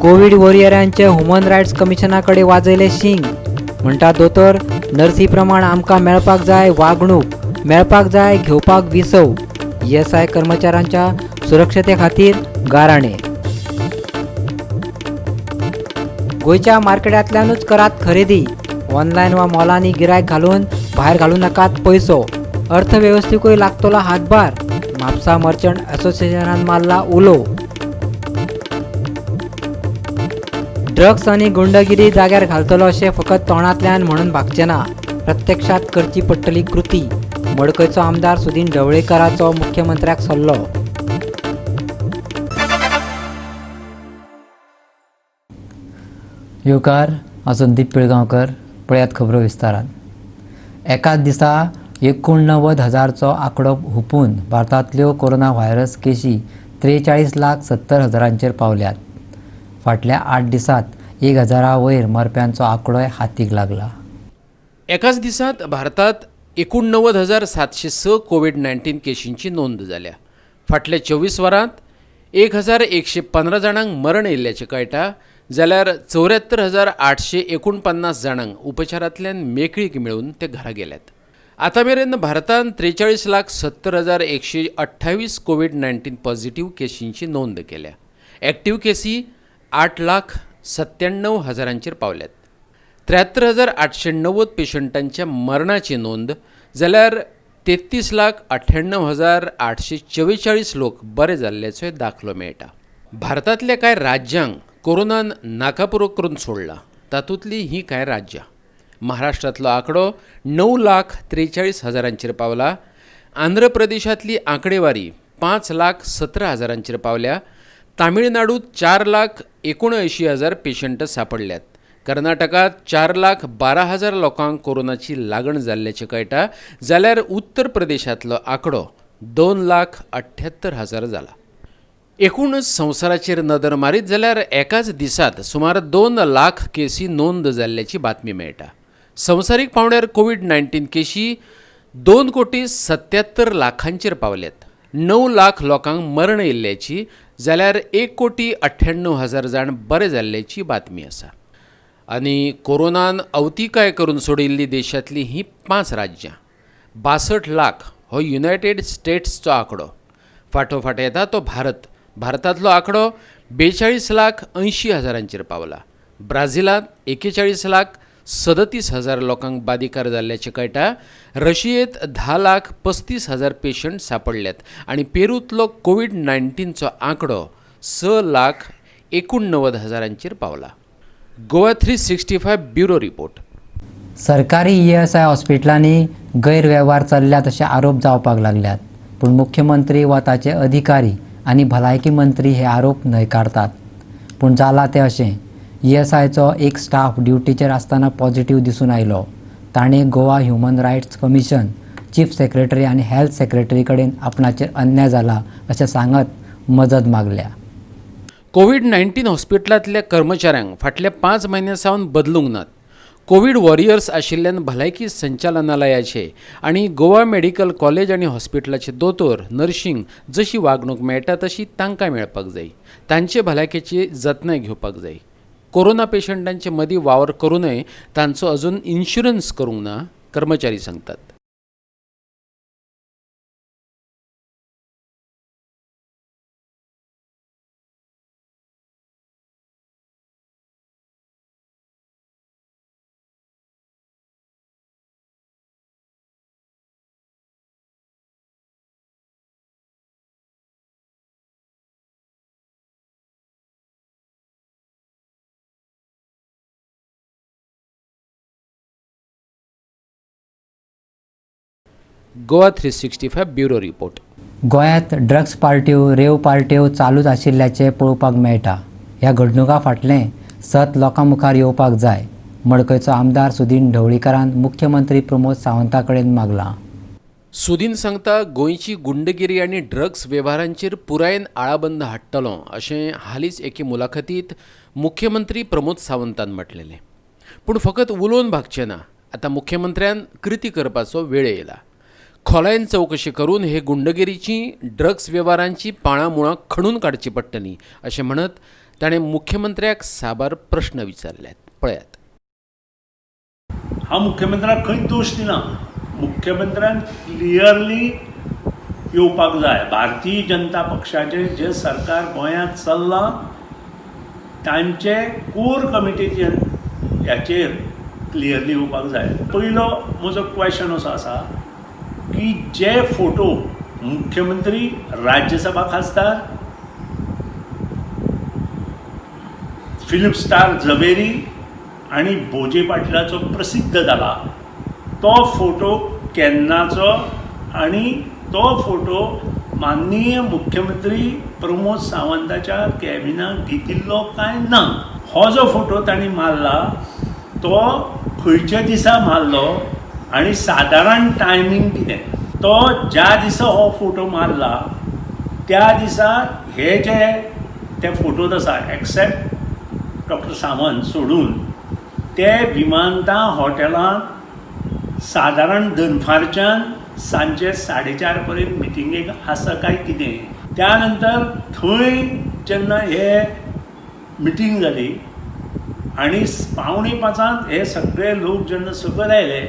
Covid वॉरियरांचे human rights कमिशनाकडे वाजयले शिंग. म्हणटा दोतोर, नर्सी प्रमाण आमकां मेळपाक जाय वागणूक, मेळपाक जाय घेवपाक विसव. ESI कर्मचाऱ्यांच्या सुरक्षते खातीर गाराणे. गोंयच्या मार्केटांतल्यानूच करात खरेदी. ऑनलायन वा मॉलांनी गिरायक घालून भायर घालूं नाकात पयसो. अर्थवेवस्थेकूय लागतलो हातभार. म्हापसा मर्चंट असोसिएशनान मारला उलो. ड्रग्स आनी गुंडगिरी जाग्यार घालतलो अशें फकत तोंडांतल्यान म्हणून भागचें ना, प्रत्यक्षात करची पडटली कृती. मडकयचो आमदार सुदीन ढवळेकराचो मुख्यमंत्र्याक सल्लो. येवकार, हांव संदीप पिळगांवकर. पळयात खबरो विस्तारान. एकाच दिसा 89,000चो आंकडो हुपून भारतांतल्यो कोरोना व्हायरस केशी 43,70,000चेर पावल्यात. फाटल्या 8 दिसांत 1,000 वयर मरप्यांचो आंकडोय हातीक लागला. एकाच दिसांत भारतात 89,706 कोविड-19 केशींची नोंद जाल्या. फाटल्या 24 वरांत 1,115 जाणांक मरण येयल्ल्याचें कळटा, जाल्यार 74,849 जाणांक उपचारांतल्यान मेकळीक मेळून ते घरा गेल्यात. आतां मेरेन भारतांत 43,70,128 कोविड-19 पॉझिटिव्ह केशींची नोंद केल्या. एक्टिव्ह केसी 8,97,000 पावल्यात. 73,890 पेशंटांच्या मरणाची नोंद जाल्यार 33,98,844 लोक बरे जाल्ल्याचोय दाखलो मेळटा. भारतांतल्या कांय राज्यांक कोरोनान नाकापुरो करून सोडला. तातूंतली ही कांय राज्यां. महाराष्ट्रांतलो आंकडो 9,43,000 पावला. आंध्र प्रदेशांतली आंकडेवारी 5,17,000 पावल्या. तामिळनाडूत 4,79,000 पेशंट सापडल्यात. कर्नाटकात 4,12,000 लोकांक कोरोनाची लागण जाल्ल्याचें कळटा, जाल्यार उत्तर प्रदेशांतलो आंकडो 2,78,000 जाला. एकूणच संवसाराचेर नदर मारीत जाल्यार एकाच दिसांत सुमार 2 लाख केसी नोंद जाल्ल्याची बातमी मेळटा. संवसारीक पावंड्यार कोविड-19 केशी 2,77,00,000 पावल्यात. 9 लाख लोकांक मरण येयल्ल्याची जाल्यार 1,98,000 जाण बरे जाल्ल्याची बातमी आसा. आनी कोरोनान अवतिकाय करून सोडिल्ली देशांतली ही 5 राज्यां. 62 लाख हो युनायटेड स्टेट्सचो आंकडो. फाटोफाट येता तो भारत. भारतांतलो आंकडो 42,80,000 पावला. ब्राझिलांत 41,37,000 लोकांक बादिकार जाल्ल्याचें कळटा. रशियेंत 10,35,000 पेशंट सापडल्यात. आनी पेरूंतलो कोविड-19चो आंकडो 6,89,000 पावला. Goa 365 bureau report. सरकारी ESI हॉस्पिटलांनी गैरवेव्हार चल्ल्यात अशे आरोप जावपाक लागल्यात. पूण मुख्यमंत्री वा ताचे अधिकारी आनी भलायकी मंत्री हे आरोप न्हयकारतात. पूण जालां तें अशें. ESIचो एक स्टाफ ड्युटीचेर आसतना पॉझिटिव्ह दिसून आयलो. ताणें Goa human rights commission, chief secretary आनी हेल्थ सेक्रेटरी कडेन आपणाचेर अन्याय जाला अशें सांगत मजत मागल्या. कोविड-19 हॉस्पिटलांतल्या कर्मचाऱ्यांक फाटल्या 5 म्हयन्यां सावन बदलूंक नात. कोविड वॉरियर्स आशिल्ल्यान भलायकी संचालनालयाचे आनी गोवा मेडिकल कॉलेज आनी हॉस्पिटलाचे दोतोर, नर्शींक जशी वागणूक मेळटा तशी तांकां मेळपाक जाय. तांचे भलायकेची जतनाय घेवपाक जाय. कोरोना पेशंटांचे मदीं वावर करूनय तांचो अजून इन्शुरन्स करूंक ना, कर्मचारी सांगतात. Goa 365 bureau report. गोंयांत ड्रग्स पार्ट्यो, रेव पार्ट्यो चालूच आशिल्ल्याचें पळोवपाक मेळटा. ह्या घडणुका फाटलें सत लोकां मुखार येवपाक जाय. मडकयचो आमदार सुदीन ढवळीकरान मुख्यमंत्री प्रमोद सावंता कडेन मागलां. सुदीन सांगता, गोंयची गुंडगिरी आनी ड्रग्स वेव्हारांचेर पुरायेन आळाबंद हाडटलो अशें हालींच एके मुलाखतींत मुख्यमंत्री प्रमोद सावंतान म्हटलेलें. पूण फकत उलोवन भागचें ना. आतां मुख्यमंत्र्यान कृती करपाचो वेळ येयला. खोलायन चवकशी करून हे गुंडगिरीची, ड्रग्स वेव्हारांची पाळामुळां खणून काडची पडटलीं अशें म्हणत ताणें मुख्यमंत्र्याक साबार प्रश्न विचारल्यात. पळयात. हांव मुख्यमंत्र्याक खंयच दोश दिना. मुख्यमंत्र्यान क्लियरली येवपाक जाय. भारतीय जनता पक्षाचें जें सरकार गोंयांत चल्लां तांचे कोर कमिटीचे ह्याचेर क्लियरली येवपाक जाय. पयलो म्हजो क्वेश्चन असो आसा की जे फोटो मुख्यमंत्री, राज्यसभा खासदार, फिल्म स्टार झवेरी आनी भोजे पाटलाचो प्रसिद्ध जाला तो फोटो केन्नाचो आनी तो फोटो माननीय मुख्यमंत्री प्रमोद सावंताच्या कॅबिनाक घेतिल्लो काय ना. हो जो फोटो तांणी मारला तो खंयच्या दिसा मारलो आनी सादारण टायमींग कितें. तो ज्या दिसा हो फोटो मारला त्या दिसा हे जे ते फोटोज आसा एक्सेप्ट डॉक्टर सावंत सोडून ते विमानतळ हॉटेलांत सादारण दनपारच्यान सांजे 4:30 पर्यंत मिटिंगेक आसा काय कितें. त्या नंतर थंय जेन्ना हे मिटींग जाली आनी 4:45 हे सगळे लोक जेन्ना सकयल आयले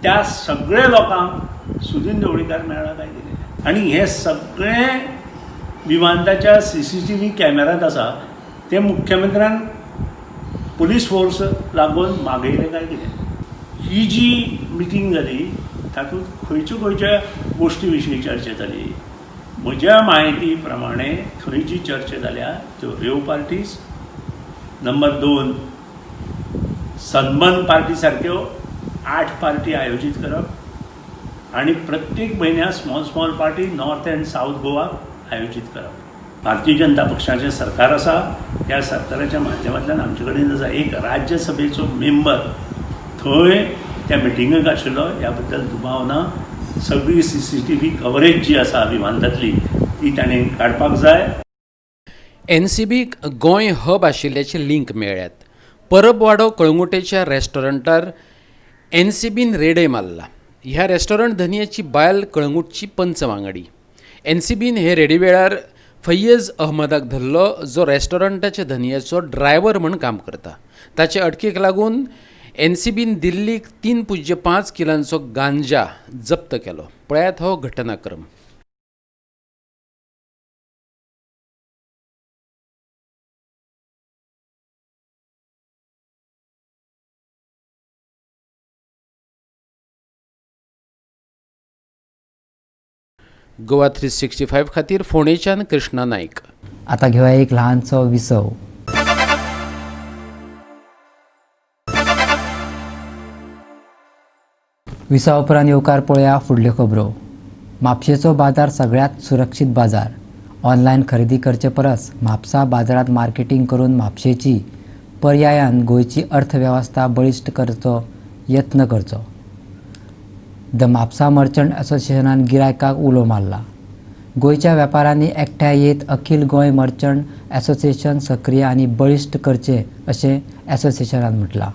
त्या सगळे लोकांक सुदीन ढवळीकार मेळ्ळा काय कितें. आनी हे सगळे विमानतळाच्या CCTV कॅमेरात आसा ते मुख्यमंत्र्यान पुलीस फोर्स लागून मागयले काय कितें. ही जी मिटींग जाली तातूंत खंयच्या गोश्टी विशीं चर्चा जाली. म्हज्या म्हायती प्रमाणे थंय जी चर्चा जाल्या त्यो रेव पार्टीज, नंबर 2 सन्मान पार्टी सारक्यो 8 पार्टी आयोजीत करप आनी प्रत्येक म्हयन्याक small party north end south Goa आयोजीत करप. भारतीय जनता पक्षाचें सरकार आसा. त्या सरकाराच्या माध्यमांतल्यान आमचे कडेन आसा एक राज्यसभेचो मेंबर थंय त्या मिटिंगेक आशिल्लो. ह्या बद्दल दुबाव ना. सगळी CCTV कवरेज जी आसा विमानतळांतली ती ताणें काडपाक जाय. NCBक गोंय हब आशिल्ल्याचे लिंक मेळ्ळ्यात. परबवाडो कळंगुटेच्या रेस्टॉरंटार NCBन रेडे मारला. ह्या रेस्टॉरंट धनियाची बायल कळंगुटची पंचवांगडी. NCBन हे रेडे वेळार फैयज अहमदाक धरलो जो रेस्टॉरंटाच्या धनियाचो ड्रायव्हर म्हूण काम करता. ताचे अटकेक लागून NCBन दिल्लीक 3.5 किलांचो गांजा जप्त केलो. पळयात हो घटनाक्रम. गोवा 365 खातीर फोंडेच्यान कृष्णा नायक. आता घेऊया एक लहानसो विसव. विसा उपरांत येवकार पळोवया फुडल्यो खबरो. म्हापशेचो बाजार सगळ्यात सुरक्षीत बाजार. ऑनलायन खरेदी करचे परस म्हापसा बाजारात मार्केटिंग करून म्हापशेची पर्यायान गोंयची अर्थवेवस्था बळिश्ट करचो यत्न करचो. द म्हापसा मर्चंट असोसिएशनान गिरायकांक उलो मारला. गोंयच्या वेपाऱ्यांनी एकठांय येत अखिल गोंय मर्चंट असोसिएशन सक्रीय आनी बळिश्ट करचे अशें असोसिएशनान म्हटलां.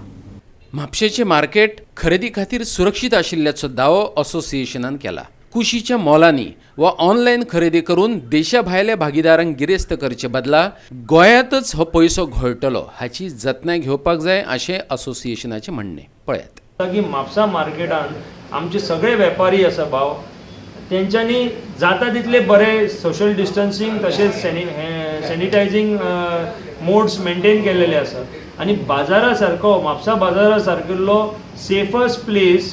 म्हापशेचें मार्केट खरेदी खातीर सुरक्षीत आशिल्ल्याचो दावो असोसिएशनान केला. कुशीच्या मोलांनी वा ऑनलायन खरेदी करून देशा भायल्या भागीदारांक गिरेस्त करचे बदला गोंयांतच हो पयसो घोळटलो हाची जतनाय घेवपाक जाय अशें असोसिएशनाचें म्हणणें. पळयात. की म्हापसा मार्केटान आमचे सगळे वेपारी आसा भाव तेंच्यांनी जाता तितले बरे सोशल डिस्टन्सींग तशेंच सॅनिटायझींग मोड्स मेंटेन केलेले आसा. आनी बाजारा सारको म्हापसा बाजारा सारकिल्लो सेफस्ट प्लेस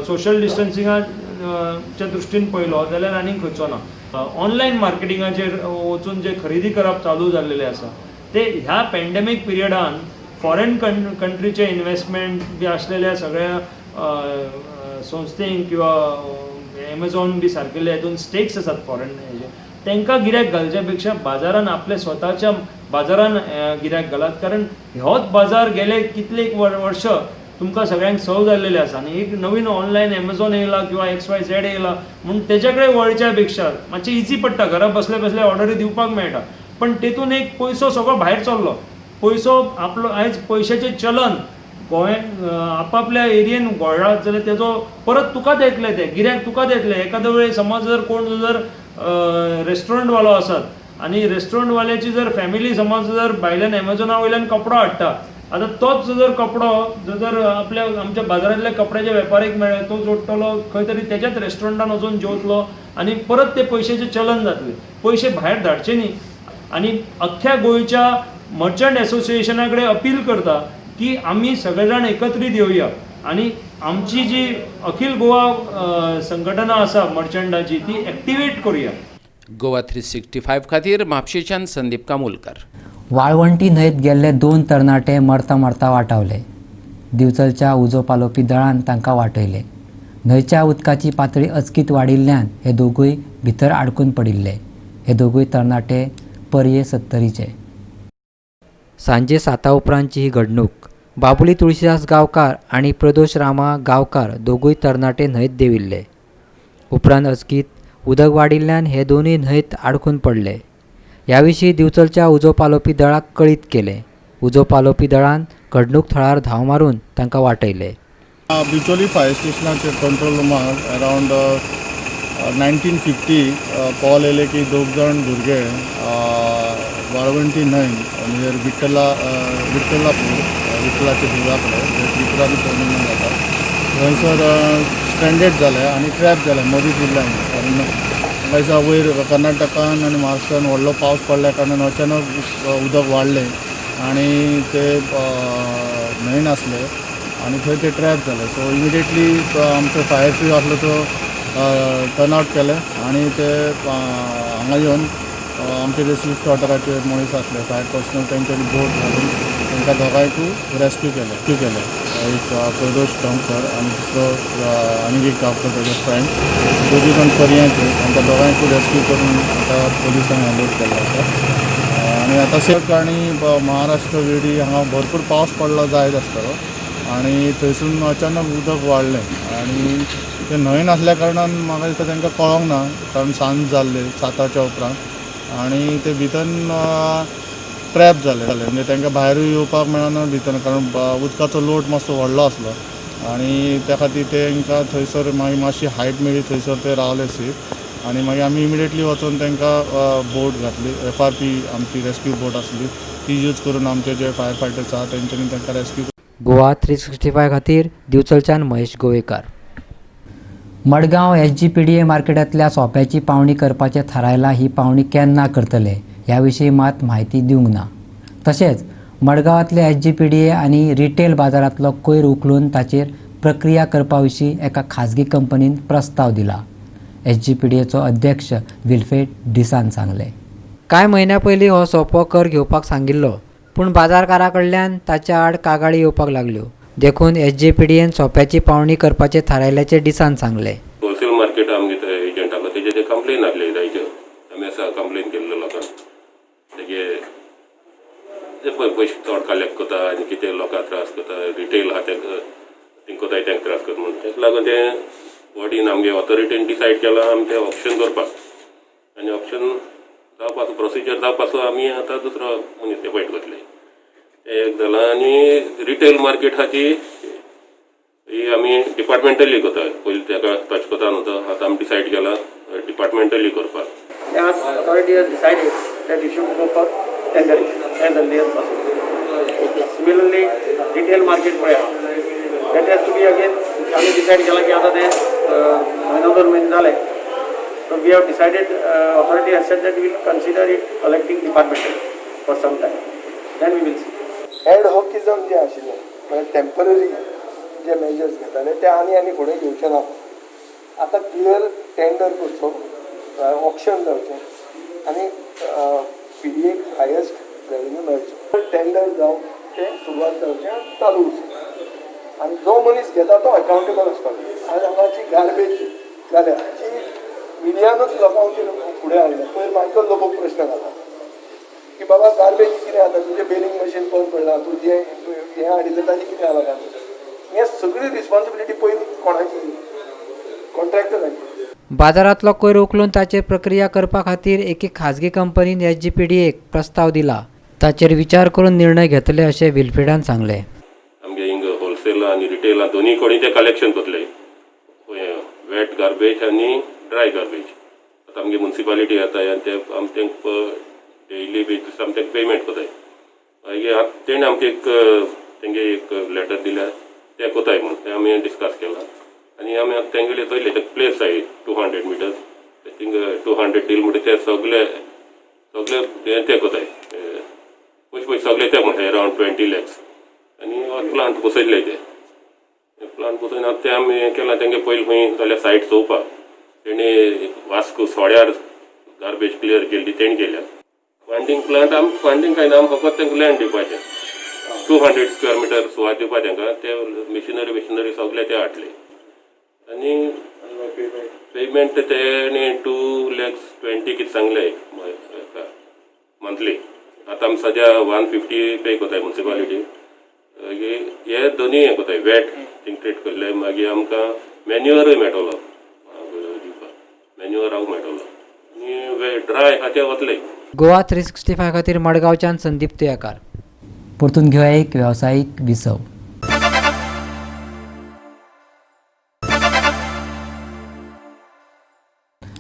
सोशल डिस्टन्सिंगाच्या दृश्टीन पळयलो जाल्यार आनीक खंयचो ना. ऑनलायन मार्केटिंगाचेर वचून जे खरेदी करप चालू जाल्लेलें आसा ते ह्या पॅन्डेमीक पिरियडान फॉरेन कंट्रीचे इन्वेस्टमेंट बी आसलेल्या सगळ्या संस्थेक किंवा एमेझॉन बी सारकेले हितून स्टेक्स आसात फॉरेन हेजे तांकां गिरायक घालच्या पेक्षा बाजारान आपल्या स्वताच्या बाजारान गिरायक घालात. कारण होच बाजार गेले कितलेक वर्ष तुमकां सगळ्यांक सव जाल्लेले आसा आनी एक नवीन ऑनलायन एमेझॉन येयला किंवा XYZ येयला म्हणून तेच्या कडेन वळच्या पेक्षा मातशें इजी पडटा. घरा बसल्या बसल्या ऑर्डरी दिवपाक मेळटा. पण तेतून एक पयसो सगळो भायर चल्लो. पयसो आपलो आयज पयशाचें चलन गोंय आपापल्या एरियेन घोळ्ळा जाल्यार तेजो परत तुकाच येतले ते गिरायक तुकाच येतले. एखाद्या वेळी समज जर कोण जर रेस्टॉरंटवालो आसात आनी रेस्टॉरंटवाल्याची जर फॅमिली समज जर भायल्यान एमेझॉना वयल्यान कपडो हाडटा, आता तोच जर कपडो जर आपल्या आमच्या बाजारांतल्या कपड्याच्या वेपारीक मेळ्ळो, तो जोडटलो खंय तरी त्याच्याच रेस्टॉरंटान वचून जेवतलो आनी परत ते पयशांचें चलन जातलें. पयशे भायर धाडचे न्ही. आनी अख्ख्या गोंयच्या मर्चंट असोसिएशना कडेन अपील करता की आमी सगळे जाण एकत्रीत येवया आनी आमची जी अखिल गोवा संघटना आसा मर्चंटाची ती एक्टिवेट करूया. गोवा 365 खातीर म्हापशेच्यान संदीप कामोलकार. वाळवंटी न्हंयत गेल्ले 2 तरणाटे मरता मरता वाटावले. दिवचलच्या उजो पालोवपी दळान तांकां वाटयले. न्हंयच्या उदकाची पातळी अचकीत वाडिल्ल्यान हे दोगूय भितर आडकून पडिल्ले. हे दोगूय तरणाटे परये 70चे. सांजे 7 उपरांतची ही घडणूक. बाबुली तुळशीदास गांवकार आणि प्रदोष रामा गांवकार दोगूय तरणाटे न्हंयत देविल्ले. उपरांत अचकीत उदक वाडिल्ल्यान हे दोनूय न्हंयत आडकून पडले. ह्या विशीं दिवचलच्या उजो पालोवपी दळाक कळीत केले. उजो पालोवपी दळान घडणूक थळार धांव मारून तांकां वाटयले. Bicholim fire स्टेशनाचे control रुमाक around 1950 call येयले की 2 जाण भुरगे वाळवंटी न्हंय म्हणजे विठ्ठलाचे देवळा कडेन त्रिपुरारी पौर्णिमा जाता थंयसर स्ट्रँडेड जाले आनी ट्रॅप जाले मदींच उरले. कारण थंयसर वयर कर्नाटकान आनी महाराष्ट्रान व्हडलो पावस पडल्या कारणान अचानक उदक वाडलें आनी ते न्हंयन आसले आनी थंय ते ट्रॅप जाले. सो इमिडिएटली आमचो फायर क्रू आसलो तो टर्न आवट केले आनी ते हांगा येवन आमचे जे स्विफ्ट वॉटराचे मनीस आसले फायर पर्सनल तेंच्यांनी बोट घालून तांकां दोगांयकूय रेस्क्यू केले. एक प्रदोष गांवकर आनी दुसरो आनीक एक गांवकर तेजो फ्रेंड दोगी जाण परयांचे तांकां दोगांयकूय रेस्क्यू करून आतां पुलिसांक हँड केल्लो आसा. आनी आतां सेफ आनी महाराष्ट्र वेडी हांगा भरपूर पावस पडलो जायत आसतलो आनी थंयसून अचानक उदक वाडलें आनी ते न्हंयन आसल्या कारणान म्हाका दिसता तांकां कळोंक ना कारण सांज जाल्ली 7च्या उपरांत आनी ते भितर ट्रॅप जाले म्हणजे तांकां भायरूय येवपाक मेळना भितर कारण उदकाचो लोड मातसो व्हडलो आसलो आनी त्या खातीर तांकां थंयसर मागीर मातशी हायट मेळ्ळी थंयसर ते रावले सेफ आनी मागीर आमी इमिडिएटली वचून तांकां बोट घातली. FRP आमची रेस्क्यू बोट आसली ती यूज करून आमचे जे फायर फायटर्स आहा तेंच्यांनी तांकां रेस्क्यू. गोवा 365 खातीर दिवचलच्यान महेश गोवेकार. मडगांव SGPDA मार्केटांतल्या सोप्याची पावणी करपाचें थारायलां. ही पावणी केन्ना करतले ह्या विशीं मात म्हायती दिवंक ना. तशेंच मडगांवांतल्या SGPDA आनी रिटेल बाजारांतलो कोयर उखलून ताचेर प्रक्रिया करपा विशीं एका खाजगी कंपनीन प्रस्ताव दिला. SGPDAचो अध्यक्ष विल्फ्रेड डिसान सांगले. कांय म्हयन्या पयलीं हो सोपो कर घेवपाक सांगिल्लो पूण बाजारकारा कडल्यान ताच्या आड कागाळी येवपाक लागल्यो. देखून SGPDAन सोप्याची पावणी करपाचें थारायल्याचे डिसान सांगले. होलसेल मार्केट आमगे थंय एजंट आसलो तेजे ते कंप्लेन आहले जायत्यो आमी आसा कंप्लेन केल्लो लोकांक तेगे पयशे चड कलेक्ट करता आनी कितें लोकांक त्रास करता रिटेल आहा तेंका जाय तांकां त्रास करता म्हणून तेका लागून ते बॉडीन आमगे ऑथॉरिटीन डिसायड केलां आमी ते ऑप्शन करपाक आनी ऑप्शन जावपाचो प्रोसिजर जावपाचो आमी आतां दुसरो मनीस एपॉयंट करतले. एक जालां आनी रिटेल मार्केट खाती ही आमी डिपार्टमेंटली करता पयलीं ताका टच करता न्हू तो आतां आमी डिसायड केला डिपार्टमेंटली करपाक. As authority has decided that you should go for tendering as early as possible. Similarly, retail market that has to be again आम्ही डिसाइड केला की आता ते महिना 2 महिने झाले. So we have decided authority has said that we will consider it collecting departmental for some time. Then we will see. एडहॉकिझम जे आशिल्लें म्हणजे टेम्पररी जे मेजर्स घेताले ते आनी फुडें घेवचे ना. आतां क्लियर टेंडर करचो ऑप्शन जावचें आनी PDA हायेस्ट रेवेन्यू मेळचो. टेंडर जावन तें सुरवात जावचें चालू उरचें आनी जो मनीस घेता तो अकावंटेबल आसपाक जाय. आज हांगा जी गार्बेज जाल्या जी मिडियानूच लोकांक फुडें हाडल्या. पयर मायकल लोबोक प्रश्न घाला की बाबा गार्बेज कितें जाता तुजें बेलिंग मशीन बंद पडलां तूं हें हाडिल्लें ताजें कितें जाला गार्बेज. हें सगळी रिस्पॉन्सिबिलिटी पयलीं कोणाची कॉन्ट्रॅक्टराची. बाजारांतलो कोयर उखलून ताचेर प्रक्रिया करपा खातीर एके खाजगी कंपनीन SGPDAक प्रस्ताव दिला. ताचेर विचार करून निर्णय घेतले अशें विल्फ्रेडान सांगले. आमगे हिंग होलसेल आनी रिटेल दोनी कडेन ते कलेक्शन करतले वेट गार्बेज आनी ड्राय गार्बेज. आतां आमगे म्युन्सिपालिटी येता आनी ते आमी तांकां डेली बेसीस आमी तांकां पेमेंट कोताय. मागीर तेणें आमकां तेंगे एक लेटर दिल्यार तें कोताय म्हूण तें आमी डिस्कस केलां. आनी आमी आतां तेंगेले चोयले ते प्लेस आहाय 200 मिटर्स थिंग 200 डील म्हणटा ते सगळे ते कोताय पयशे सगळे ते म्हणटाय अरावंड 20 lakhs. आनी हो प्लांट बसयले ते प्लांट बसोवन आतां ते आमी केलां तेंगे पयलीं खंय जाल्यार सायट चोवपाक तेणी वास्को सोड्यार गार्बेज क्लियर केल्ली तेणी केल्या. फंडींग प्लांट आमी फंडींग काय ना आमी फकत तांकां लँड दिवपाचें 200 स्क्वेअर मिटर सुवात दिवपाक तांकां ते मिशिनरी सगळे ते हाडले. आनी पेमेंट तेणी 2,20,000 कितें सांगले मंथली. आतां आमी सद्या 150 पे कोताय म्युनिसिपालिटी. हे दोनी हें कोताय वेट थिंग ट्रीट केल्ले. मागीर आमकां मॅन्युअरूय मेळटलो दिवपाक मॅन्युअराक मेळटलो आनी ड्राय आहा ते वतले. गोवा 365 खातीर मडगांवच्यान संदीप तुयेकार. परतून घेऊया एक व्यावसायिक विसव.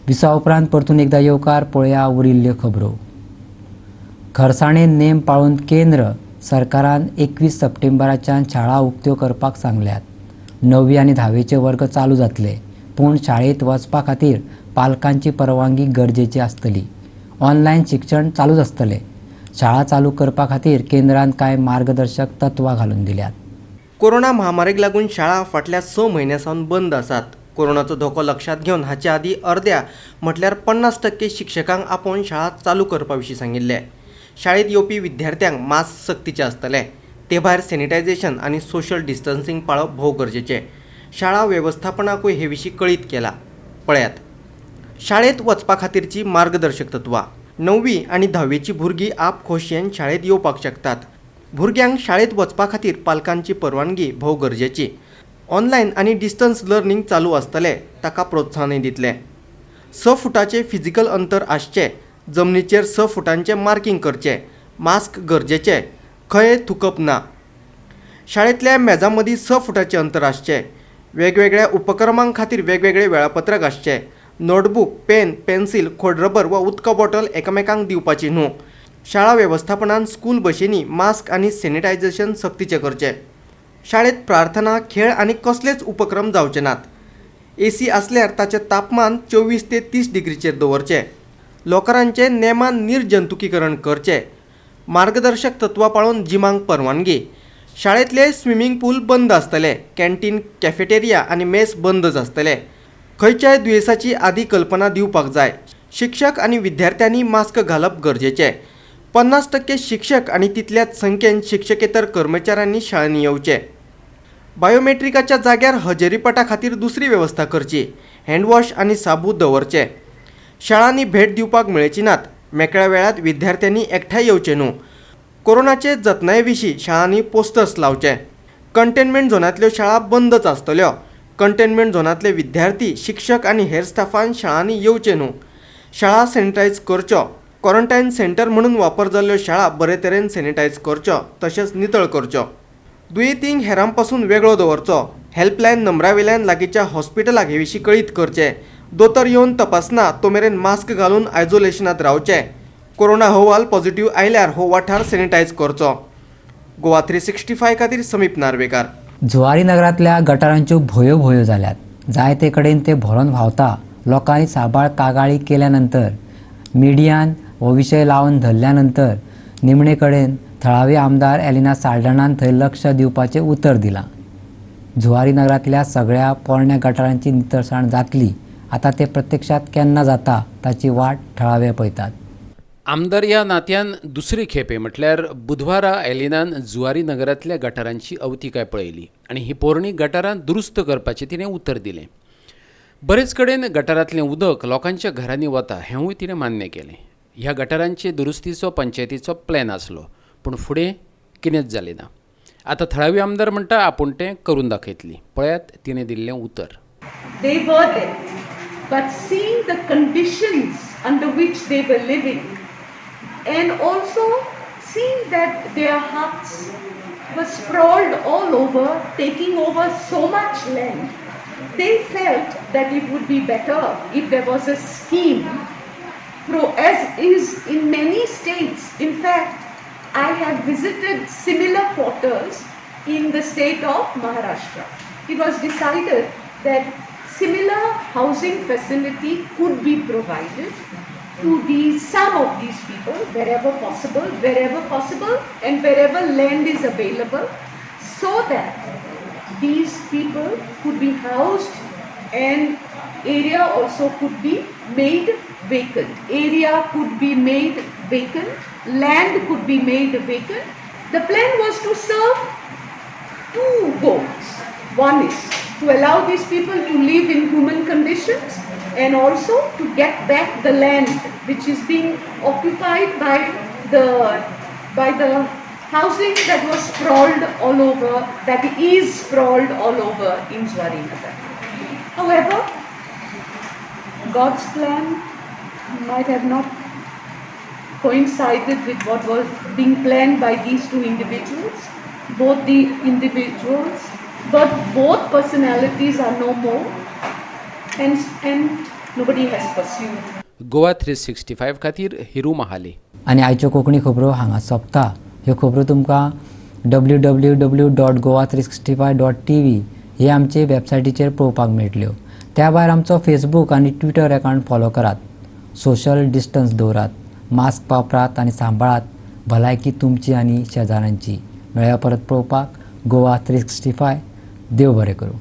विसा उपरांत परतून एकदा येवकार पळया उरिल्ल्यो खबरो. खरसाणेन नेम पाळून केंद्र सरकारान 21 सप्टेंबराच्यान शाळा उक्त्यो करपाक सांगल्यात. 9वी आनी 10वीचे वर्ग चालू जातले पूण शाळेत वचपा खातीर पालकांची परवानगी गरजेची आसतली. ऑनलायन शिक्षण चालूच आसतले. शाळा चालू करपा खातीर केंद्रान कांय मार्गदर्शक तत्वां घालून दिल्यात. कोरोना महामारीक लागून शाळा फाटल्या 6 म्हयन्यां सावन बंद आसात. कोरोनाचो धोको लक्षात घेवन हाचे आदी अर्द्या म्हटल्यार 50% शिक्षकांक आपोवन शाळा चालू करपा विशीं सांगिल्ले. शाळेत येवपी विद्यार्थ्यांक मास्क सक्तीचे आसतले. ते भायर सॅनिटायझेशन आनी सोशल डिस्टन्सिंग पाळप भोव गरजेचें. शाळा वेवस्थापनाकूय हे विशीं कळीत केला. पळयात शाळेत वचपा खातीरची मार्गदर्शक तत्वां. 9वी आनी 10वीची भुरगीं आप खोशयेन शाळेत येवपाक शकतात. भुरग्यांक शाळेत वचपा खातीर पालकांची परवानगी भोव गरजेची. ऑनलायन आनी डिस्टन्स लर्निंग चालू आसतले ताका प्रोत्साहनय दितले. 6 फुटाचें फिजिकल अंतर आसचें. जमनीचेर 6 फुटांचें मार्कींग करचें. मास्क गरजेचें. खंय थुकप ना. शाळेंतल्या मेजां मदीं 6 फुटांचें अंतर आसचें. वेगवेगळ्या उपक्रमां खातीर वेगवेगळें वेळापत्रक आसचें. नोटबूक पेन पेन्सील खोडरबर वा उदका बॉटल एकामेकांक दिवपाची न्हू. शाळा वेवस्थापनान स्कूल बशींनी मास्क आनी सॅनिटायझेशन सक्तीचें करचें. शाळेत प्रार्थना खेळ आनी कसलेच उपक्रम जावचे नात. AC आसल्यार ताचें तापमान 24 ते 30 डिग्रीचेर दवरचें. लोकांचें नेमान निर्जंतुकीकरण करचें. मार्गदर्शक तत्वां पाळून जिमांक परवानगी. शाळेंतले स्विमींग पूल बंद आसतले. कॅन्टीन कॅफेटेरिया आनी मेस बंदच आसतले. खंयच्याय दुयेंसाची आदी कल्पना दिवपाक जाय. शिक्षक आनी विद्यार्थ्यांनी मास्क घालप गरजेचें. 50% शिक्षक आनी तितल्याच संख्येन शिक्षकेतर कर्मचाऱ्यांनी शाळेंनी येवचें. बायोमेट्रिकाच्या जाग्यार हजेरीपटा खातीर दुसरी वेवस्था करची. हँडवॉश आनी साबू दवरचे. शाळांनी भेट दिवपाक मेळची नात. मेकळ्या वेळात विद्यार्थ्यांनी एकठांय येवचें न्हू. कोरोनाचे जतनाये विशीं शाळांनी पोस्टर्स लावचे. कंटेनमेंट झोनांतल्यो शाळा बंदच आसतल्यो. कंटेनमेंट झोनांतले विद्यार्थी शिक्षक आनी हेर स्टाफान शाळांनी येवचे न्हू. शाळा सॅनिटायज करच्यो. क्वॉरंटायन सेंटर म्हणून वापर जाल्ल्यो शाळा बरे तरेन सॅनिटायज करच्यो तशेंच नितळ करच्यो. दुयेंतींक हेरां पासून वेगळो दवरचो. हेल्पलायन नंबरावेल्यान लागींच्या हॉस्पिटलाक हे विशीं कळीत करचें. दोतोर येवन तपासना तो मेरेन मास्क घालून आयसोलेशनांत रावचें. कोरोना अहवाल पॉझिटिव्ह आयल्यार हो वाठार सॅनिटायज करचो. गोवा 365 खातीर समीप नार्वेकार. जुवारी नगरांतल्या गटारांच्यो भोयो जाल्यात. जायते कडेन ते भरोन व्हांवता. लोकांनी साबाळ कागाळी केल्या नंतर मिडियान हो विशय लावन धरल्या नंतर निमणे कडेन थळावे आमदार एलिना साल्ढाणान थंय लक्ष दिवपाचें उतर दिलां. जुवारी नगरांतल्या सगळ्या पोरण्या गटारांची नितळसाण जातली. आतां ते प्रत्यक्षात केन्ना जाता ताची वाट थळावे पळयतात. आमदार ह्या नात्यान दुसरी खेपे म्हटल्यार बुधवारा एलिनान जुवारी नगरांतल्या गटारांची अवतिकाय पळयली आनी ही पोरणी गटारां दुरुस्त करपाचें तिणें उतर दिलें. बरेच कडेन गटारांतलें उदक लोकांच्या घरांनी वता हेंवूय तिणें मान्य केलें. ह्या गटारांचे दुरुस्तीचो पंचायतीचो प्लॅन आसलो पूण फुडें कितेंच जालें ना. आतां थळावी आमदार म्हणटा आपूण तें करून दाखयतली. पळयात तिणें दिल्लें उतर. They were there, but seeing the conditions under which they were living and also seeing that their huts were sprawled all over, taking over so much land, they felt that it would be better if there was a scheme as is in many states. In fact, I have visited similar quarters in the state of Maharashtra. It was decided that similar housing facility could be provided to some of these people wherever possible, and wherever land is available, so that these people could be housed and area also could be made vacant. Area could be made vacant, land could be made vacant. The plan was to serve two goals. One is to allow these people to live in human conditions, and also to get back the land which is being occupied by the housing that was sprawled all over, that is sprawled all over in Zwarinagar. However, God's plan might have not coincided with what was being planned by these two individuals. Both personalities are no more, and nobody has pursued. Goa 365 खातीर हिरू महाले. आनी आयच्यो कोंकणी खबरो हांगा सोंपता. ह्यो खबरो तुमकां www.goa365.tv हे आमचे वेबसायटीचेर पळोवपाक मेळटल्यो. त्या भायर आमचो फेसबूक आनी ट्विटर अकावंट फॉलो करात. सोशल डिस्टन्स दवरात, मास्क वापरात आनी सांबाळात भलायकी तुमची आनी शेजाऱ्यांची. मेळया परत पळोवपाक गोवा 365. देव बरें करूं.